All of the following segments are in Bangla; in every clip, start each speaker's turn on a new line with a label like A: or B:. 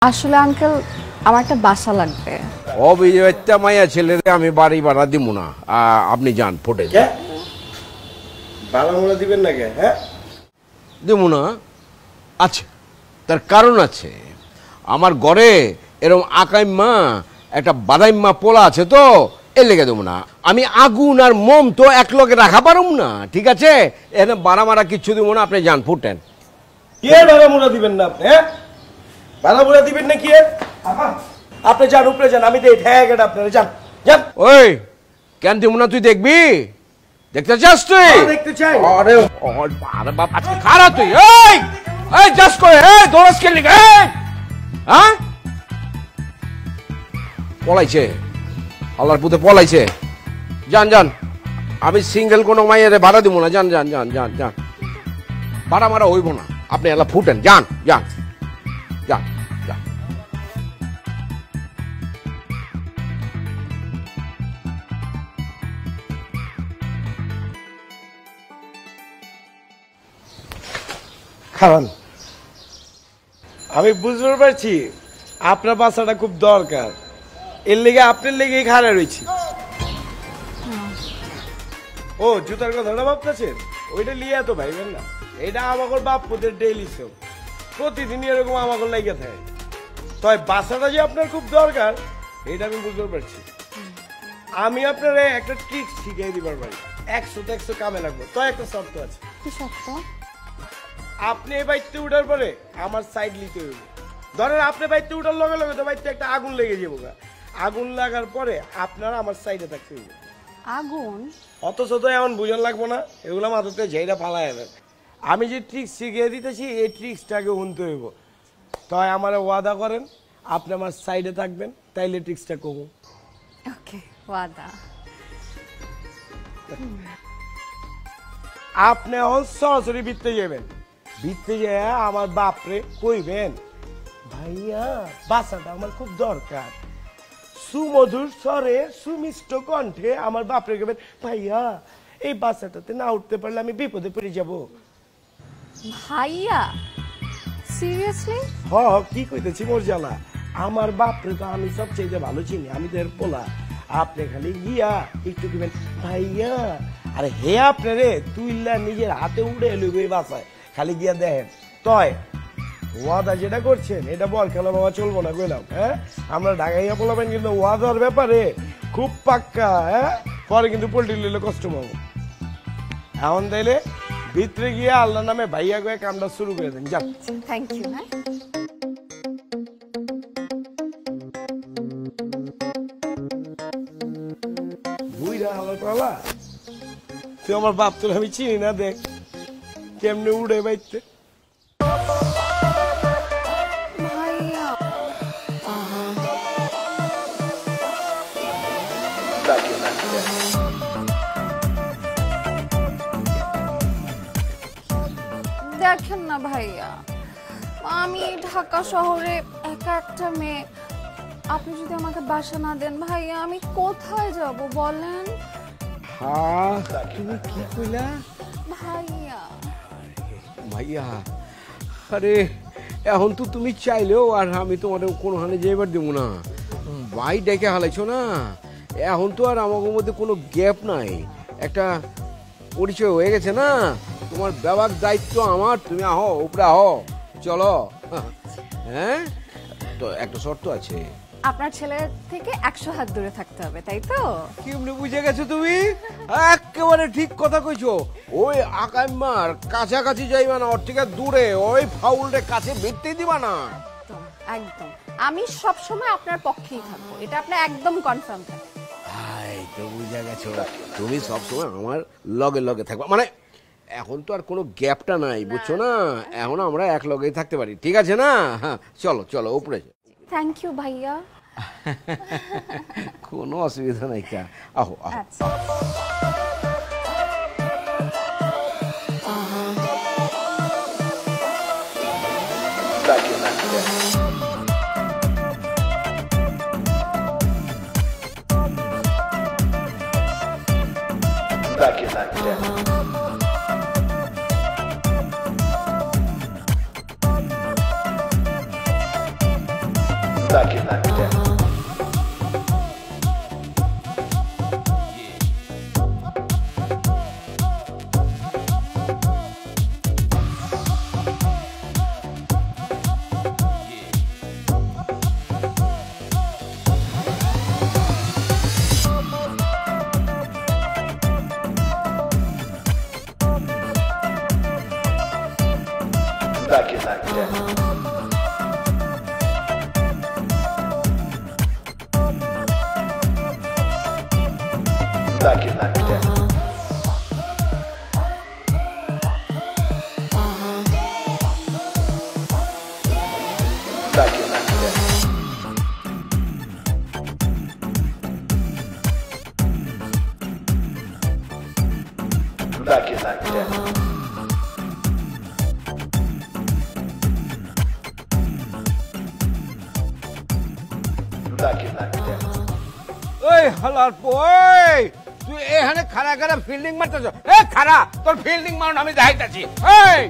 A: আসলে আঙ্কেল আমার একটা বাসা লাগবে।
B: অবিবাহিতা মাইয়া ছেলেরে আমি বাড়ি ভাড়া দিব না, আপনি যান ফোটে
C: ভাড়া দিবেন না কে? হ্যাঁ
B: দিব না, আছে তার কারণ আছে। আমার ঘরে এরকম আকাইম্মা একটা বাদাইম্মা পোলা আছে, তো এর লেগে দেবো না। আমি আগুন আর মোম তো এক লগে রাখা পারুম না, ঠিক আছে? এখানে বাড়া মারা কিচ্ছু দিব না, আপনি যান ফুটেন।
C: কে ভাড়া দিবেন না আপনি? হ্যাঁ ভাড়া দিবেন না কি? আপনি যান উপরে যান, আমি দেই ঠ্যাক এটা আপনারা যান যান।
B: ওই কেন দিব না? তুই দেখবি, দেখতে চাস তুই?
C: দেখতে চাই।
B: আরে আরে বাপ, আজকে খারাপ তুই। এই এই জাস্ট করে, এই দৌড়াস কে লিখে? হ্যাঁ পলাইছে, আল্লাহর পুতে পলাইছে। যান যান, আমি সিঙ্গেল কোনো মাইয়ারে ভাড়া দিব না। যান যান যান যান যান, ভাড়া মারা হইব না, আপনি এলা ফুটেন। যান যান যান যান।
C: খাওয়ান। আমি বুঝতে পারছি আপনার বাসাটা খুব দরকার, এর লেগে আপনার লেগে খাড়া রয়েছি। ও জুতার কথাটা ভাবতেছেন, ওইটা লিয়া তো ভাইবেন না। এটা আমাদের বাপুদের ডেইলি শো, প্রতিদিনই এরকম আমাকে লেগে থাকে। তাই বাসাটা যে আপনার খুব দরকার এটা আমি বুঝতে পারছি। আমি আপনার একটা ট্রিক্স শিখিয়ে দিবার পারি, 100 কামে লাগবে। তো একটা শর্ত আছে।
A: কি শর্ত?
C: আপনি এই বাইতে উঠার পরে আমার সাইড নিতে হইব। ধরেন আপনি বাইতে উঠার লগে লগে তো বাইতে একটা আগুন লেগে যাবো। আগুন লাগার পরে আপনারা আমার সাইডে থাকতে হইব।
A: আগুন?
C: অথচ তো এমন বুঝন লাগবো না, এগুলো মাথাতে ঝেড়া ফালাই যাবেন। আমি যে ট্রিক্স শিখিয়ে দিতেছি এই ট্রিক্সটাকে উনতে হইব। তাই আমার ওয়াদা করেন আপনি আমার সাইডে থাকবেন, তাইলে ট্রিক্সটা কমু।
A: ওকে, ওয়াদা।
C: আপনি এখন সরাসরি বিত্তে যাবেন, বিত্তে যায় আমার বাপরে কইবেন, ভাইয়া বাসাটা আমার খুব দরকার। সুমধুর স্বরে সুমিষ্ট কণ্ঠে আমার বাপরে কইবেন, ভাইয়া এই বাসাটাতে না উঠতে পারলে আমি বিপদে পড়ে যাব।
A: ভাইয়া সিরিয়াসলি?
C: হ কি কইতেছি মোর জ্বালা। আমার বাপরে তো আমি সবচেয়ে ভালো চিনি, আমি তো এর পোলা। আপনি খালি গিয়া একটু কইবেন, ভাইয়া। আরে হে আপনি রে তুইলা নিজের হাতে উড়ে লইবে বাসায়, খালি গিয়া দেখেন। তয় ওয়াদা যেটা করছেন এটা বল খেলা বাবা চলবো না কইলাম। হ্যাঁ আমরা ঢাকাইয়া বলাবেন, কিন্তু ওয়াদার ব্যাপারে খুব পাক্কা। হ্যাঁ পরে কিন্তু পোল্ট্রি লইলে কষ্ট পাবো। এখন তাইলে ভিতরে গিয়ে আল্লাহর নামে ভাইয়া কয়ে কামটা শুরু করে দেন। যান।
A: Thank you. হ্যাঁ
C: বুইরা হালার পালা, তুই আমার বাপ তোর আমি চিনি না, দেখ কেমনে উড়ে বাইতে।
A: ভাইয়া দেখেন না ভাইয়া, আমি ঢাকা শহরে একা একটা মেয়ে। আপনি যদি আমাকে বাসা না দেন ভাইয়া, আমি কোথায় যাব বলেন?
B: হ্যাঁ তুমি কি কইলা
A: ভাইয়া
B: ভাইয়া? আরে এখন তো তুমি চাইলেও আর আমি তোমার কোনোখানে যাইবার দেবো না। ভাই ডেকে হালাইছো না, এখন তো আর আমাদের মধ্যে কোনো গ্যাপ নাই, একটা পরিচয় হয়ে গেছে না। তোমার ব্যবহার দায়িত্ব আমার, তুমি আহ উপরে আহ চলো। হ্যাঁ তো একটা শর্ত আছে,
A: আপনার ছেলের থেকে 100 হাত দূরে থাকতে হবে, তাই তো?
B: কেমনে বুঝে গেছো তুমি? একেবারে ঠিক কথা কইছো। ওই আকাইম্মার কাছাকাছি যাইবা না, ওর থেকে দূরে। ওই ফাউলরে কাছে ভিড়তে দিবা না।
A: একদম একদম, আমি সব সময় আপনার পক্ষেই থাকবো, এটা আপনি একদম কনফার্ম থাকেন।
B: এই তো বুঝে গেছো, তুমি সবসময় আমার লগে লগে থাকবা। মানে এখন তো আর কোনো গ্যাপটা নাই, বুঝছো না? এখন আমরা এক লগেই থাকতে পারি, ঠিক আছে না? হ্যাঁ চলো চলো উপরে।
A: থ্যাংক ইউ ভাইয়া।
B: কোনো অসুবিধা নাই, কা আহো আহো।
A: আচ্ছা
B: ওই হালার ওই তুই এখানে খাড়া খাড়া ফিল্ডিং মারতেছ এ খাড়া তোর ফিল্ডিং মারুন আমি দেখাইতাছি এই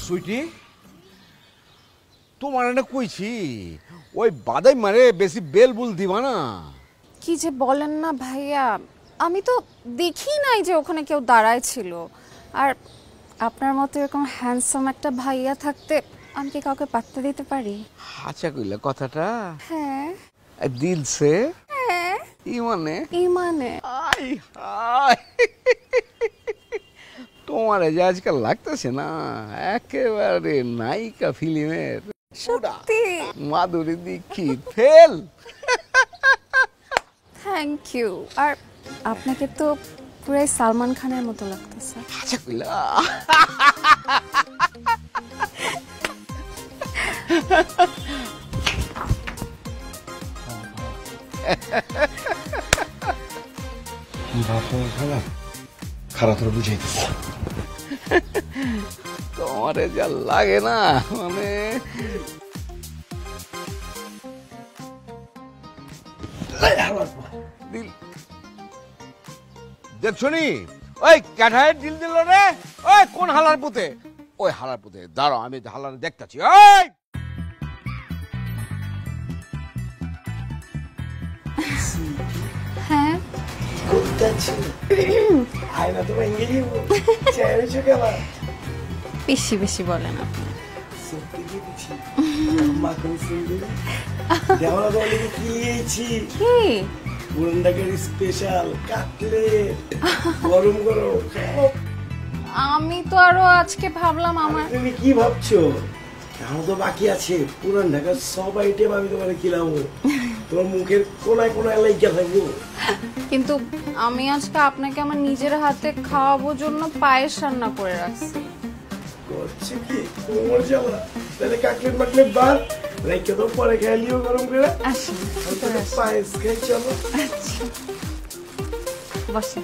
B: সুইটি তোমার না কইছি ওই বাদাই মারে বেশি বেল বুল দিবা না।
A: কি যে বলেন না ভাইয়া, আমি তো দেখি নাই যে ওখানে কেউ দাঁড়ায় ছিল। আর আপনার মতো এরকম হ্যান্ডসাম একটা ভাইয়া থাকতে আমি কি কাউকে পাত্তা দিতে পারি?
B: আচ্ছা কইলা কথাটা
A: হ্যাঁ
B: দিল সে
A: হ্যাঁ
B: ইমানে আই হাই তোমার যে আজকাল লাগতেছে না একেবারে নায়িকা ফিল্মের
A: সত্যি।
B: Madhuri Dixit fail.
A: Thank you. আর আপনাকে তো পুরো সালমান খানের মতো লাগতেছে।
B: আচ্ছা কইলা
C: খারাপ খারাপ তোর বুঝাইতেছে
B: তোমারে যা লাগে না মানে দিল দেখছো নি ওই কাঠায় দিল দিল রে ওই কোন হালার পুতে ওই হালার পুতে দাঁড়াও আমি হালার দেখতাছি ওই
A: হ্যাঁ
C: আয়না তো ভেঙে দিব চেয়েছো কেমন
A: বেশি বেশি বলেন আপনি।
C: সত্যি কি দিচ্ছি মাখন সুন্দর দেওয়া বলে কি এইছি
A: কি
C: পুরনডাকের স্পেশাল কাটলেট গরম গরম
A: আমি তো আরো আজকে ভাবলাম আমার
C: তুমি কি ভাবছো এখন তো বাকি আছে পুরান ঢাকার সব আইটেম আমি তোমার খিলাবো তোমার মুখের কোনায় কোনায় লাইগা থাকবো।
A: কিন্তু আমি আজকে আপনাকে আমার নিজের হাতে খাওয়াবো জন্য পায়েস রান্না করে রাখছি।
C: করছে কি কোমর জ্বালা তাহলে কাটলেট মাটলেট বাদ রাইকে তো পরে খাইলিও গরম করে
A: আসুন
C: পায়েস খাই চলো।
A: আচ্ছা বসে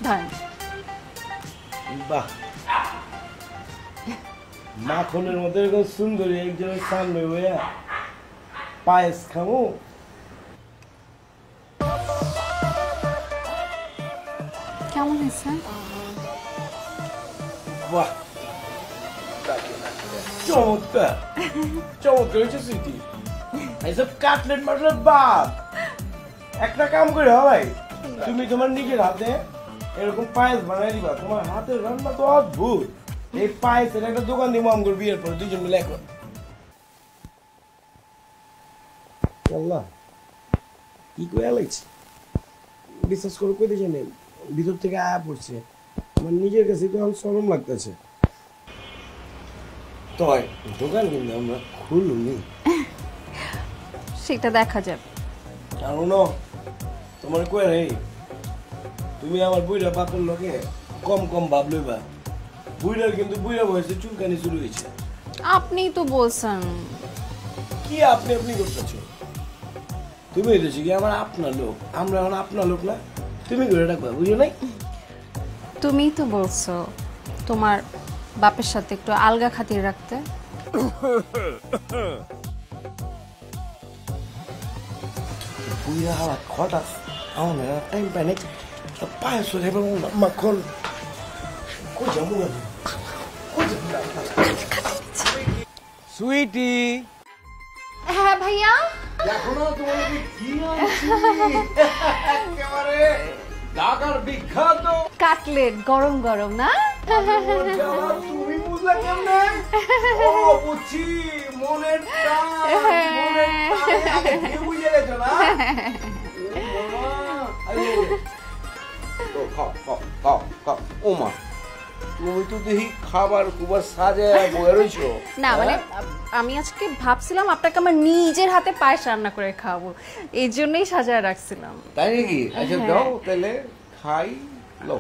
A: ধরেন।
C: বাহ মাখনের মধ্যে এরকম সুন্দরী একজনের সামনে হইয়া পায়েস খাবো
A: কেমন হয়েছে?
C: বাহ চমৎকার চমৎকার হয়েছে সুইটি এইসব কাটলেট মাটলেট বাদ একটা কাম করে ভাই তুমি তোমার নিজের হাতে এরকম পায়েস বানাই দিবা তোমার হাতের রান্না তো অদ্ভুত এই পায়েসের একটা দোকান দিব আমগর বিয়ের পরে দুইজন মিলে এখন আল্লাহ কি কই আলাইছি বিশ্বাস করে কই দিছে নেই ভিতর থেকে আয়া পড়ছে আমার নিজের কাছে তো এখন শরম লাগতেছে তয় দোকান কিন্তু আমরা খুলুনি
A: সেটা দেখা যাবে।
C: কারণ তোমার কই রে তুমি আমার বুইড়া বাপের লোকে কম কম ভাব লইবা বুইড়ার কিন্তু বুইড়া বয়সে চুলকানি শুরু হয়েছে।
A: আপনিই তো বলছেন।
C: কি আপনি আপনি করতেছো তুমি হইতেছি কি আমার আপনার লোক আমরা এখন আপনার লোক না তুমি করে রাখবা বুঝো নাই
A: তুমিই তো বলছো তোমার বাপের সাথে একটু আলগা খাতির রাখতে।
C: বুইরা হালা হঠাৎ আমার টাইম পাই নাই পায়ে চলে এবং মাখন কই যাবো
B: সুইটি
A: হ্যাঁ ভাইয়া।
B: দেখো না তোমাকে কি আনছি একেবারে ঢাকার বিখ্যাত
A: কাটলেট গরম গরম না?
B: তুমি বুঝলে কেমনে? ও বুঝছি মনের টান, মনের টানে আগে দিয়ে বুঝে গেছো না? ও মামা, আরে, তো খাও খাও খাও খাও। ও মা, তুমি তো দেখি খাবার খুবার সাজায় বয়ে রইছো।
A: না মানে আমি আজকে ভাবছিলাম আপনাকে আমার নিজের হাতে পায়েস রান্না করে খাওয়াবো, এই জন্যই সাজায় রাখছিলাম।
B: তাই নাকি? আচ্ছা দাও তাহলে খাই লো।